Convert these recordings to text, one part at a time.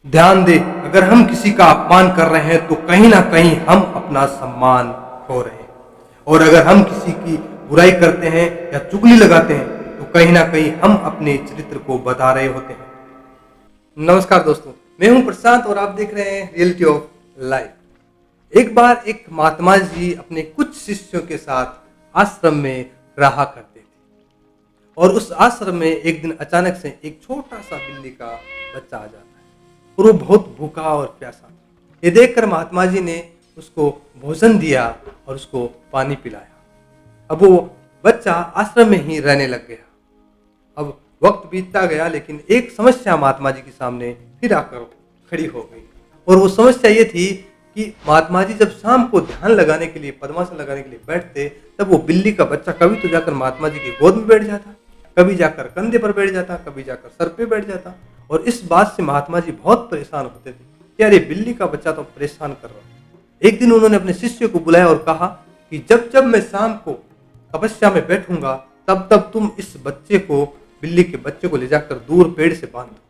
ध्यान दे, अगर हम किसी का अपमान कर रहे हैं तो कहीं ना कहीं हम अपना सम्मान खो रहे हैं, और अगर हम किसी की बुराई करते हैं या चुगली लगाते हैं तो कहीं ना कहीं हम अपने चरित्र को बता रहे होते हैं। नमस्कार दोस्तों, मैं हूं प्रशांत और आप देख रहे हैं रियलिटी ऑफ लाइफ। एक बार एक महात्मा जी अपने कुछ शिष्यों के साथ आश्रम में रहा करते थे, और उस आश्रम में एक दिन अचानक से एक छोटा सा बिल्ली का बच्चा आ जाता है, और वो बहुत भूखा और प्यासा था। ये देखकर महात्मा जी ने उसको भोजन दिया और उसको पानी पिलाया। अब वो बच्चा आश्रम में ही रहने लग गया। अब वक्त बीतता गया, लेकिन एक समस्या महात्मा जी के सामने फिर आकर खड़ी हो गई, और वो समस्या ये थी कि महात्मा जी जब शाम को ध्यान लगाने के लिए, पद्मासन लगाने के लिए बैठते, तब वो बिल्ली का बच्चा कभी तो जाकर महात्मा जी की गोद में बैठ जाता, कभी जाकर कंधे पर बैठ जाता, कभी जाकर सर पे बैठ जाता। और इस बात से महात्मा जी बहुत परेशान होते थे कि अरे बिल्ली का बच्चा तो परेशान कर रहा है। एक दिन उन्होंने अपने शिष्य को बुलाया और कहा कि जब जब मैं शाम को तपस्या में बैठूंगा, तब तब तुम इस बच्चे को, बिल्ली के बच्चे को ले जाकर दूर पेड़ से बांध दो।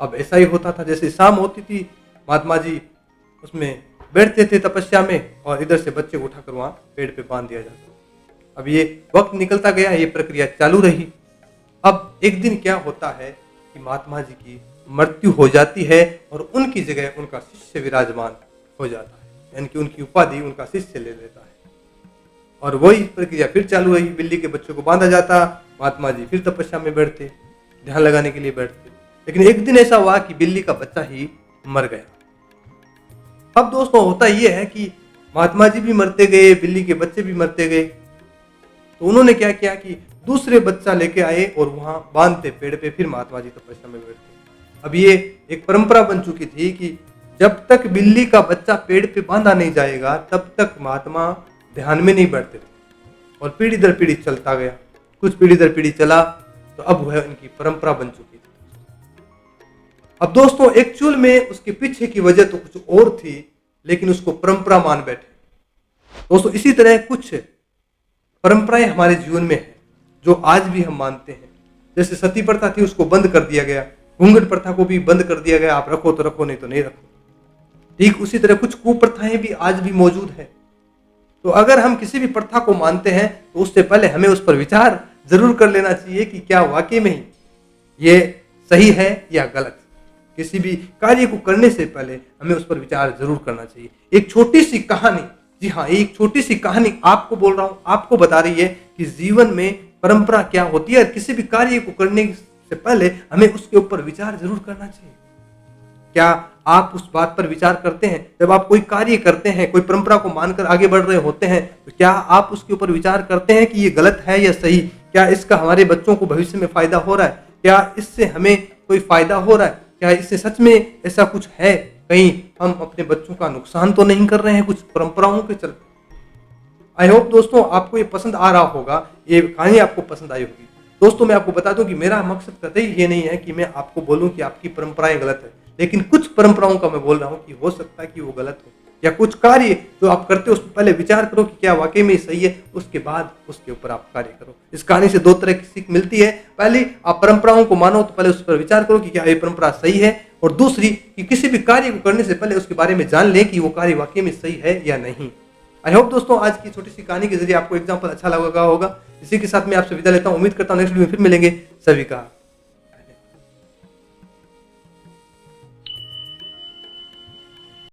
अब ऐसा ही होता था, जैसे शाम होती थी महात्मा जी उसमें बैठते थे तपस्या में, और इधर से बच्चे को उठाकर वहां पेड़ पे बांध दिया जाता। अब ये वक्त निकलता गया, ये प्रक्रिया चालू रही। अब एक दिन क्या होता है कि महात्मा जी की मृत्यु हो जाती है और उनकी जगह उनका शिष्य विराजमान हो जाता है, यानी कि उनकी उपाधि उनका शिष्य ले लेता है। और वही प्रक्रिया फिर चालू रही। बिल्ली के बच्चों को बांधा जाता, महात्मा जी फिर तपस्या में बैठते, ध्यान लगाने के लिए बैठते। लेकिन एक दिन ऐसा हुआ कि बिल्ली का बच्चा ही मर गया। अब दोस्तों होता यह है कि महात्मा जी भी मरते गए, बिल्ली के बच्चे भी मरते गए। तो उन्होंने क्या किया कि दूसरे बच्चा लेके आए और वहां बांधते पेड़ पे, फिर महात्मा जी तपस्या में बैठते। अब ये एक परंपरा बन चुकी थी कि जब तक बिल्ली का बच्चा पेड़ पे बांधा नहीं जाएगा, तब तक महात्मा ध्यान में नहीं बैठते थे। और पीढ़ी दर पीढ़ी चलता गया, कुछ पीढ़ी दर पीढ़ी चला, तो अब वह इनकी परंपरा बन चुकी थी। अब दोस्तों एक्चुअल में उसके पीछे की वजह तो कुछ और थी, लेकिन उसको परंपरा मान बैठे। दोस्तों इसी तरह कुछ परंपराएं हमारे जीवन में है जो आज भी हम मानते हैं। जैसे सती प्रथा थी, उसको बंद कर दिया गया। घूंघट प्रथा को भी बंद कर दिया गया, आप रखो तो रखो, नहीं तो नहीं रखो। ठीक उसी तरह कुछ कुप्रथाएं भी आज भी मौजूद है। तो अगर हम किसी भी प्रथा को मानते हैं तो उससे पहले हमें उस पर विचार जरूर कर लेना चाहिए कि क्या वाकई में ही ये सही है या गलत। किसी भी कार्य को करने से पहले हमें उस पर विचार जरूर करना चाहिए। एक छोटी सी कहानी, जी हाँ, एक छोटी सी कहानी आपको बोल रहा हूं, आपको बता रही है कि जीवन में परंपरा क्या होती है, और किसी भी कार्य को करने से पहले हमें उसके ऊपर विचार जरूर करना चाहिए। क्या आप उस बात पर विचार करते हैं? जब आप कोई कार्य करते हैं, कोई परंपरा को मानकर आगे बढ़ रहे होते हैं, तो क्या आप उसके ऊपर विचार करते हैं कि ये गलत है या सही? क्या इसका हमारे बच्चों को भविष्य में फायदा हो रहा है? क्या इससे हमें कोई फायदा हो रहा है? क्या इससे सच में ऐसा कुछ है? कहीं हम अपने बच्चों का नुकसान तो नहीं कर रहे हैं कुछ परंपराओं के चलते? आई होप दोस्तों आपको ये पसंद आ रहा होगा, ये कहानी आपको पसंद आई होगी। दोस्तों मैं आपको बता दूं कि मेरा मकसद कतई ये नहीं है कि मैं आपको बोलूं कि आपकी परंपराएं गलत है, लेकिन कुछ परंपराओं का मैं बोल रहा हूं कि हो सकता है कि वो गलत हो, या कुछ कार्य जो आप करते हो उस पर पहले विचार करो कि क्या वाकई में सही है, उसके बाद उसके ऊपर आप कार्य करो। इस कहानी से दो तरह की सीख मिलती है। पहली, आप परंपराओं को मानो तो पहले उस पर विचार करो कि क्या ये परंपरा सही है, और दूसरी कि किसी भी कार्य को करने से पहले उसके बारे में जान लें कि वो कार्य वाकई में सही है या नहीं। आई होप दोस्तों आज की छोटी सी कहानी के जरिए आपको एग्जाम्पल अच्छा लगा होगा। इसी के साथ मैं आपसे विदा लेता हूं। उम्मीद करता हूं नेक्स्ट वीडियो में फिर मिलेंगे। सभी का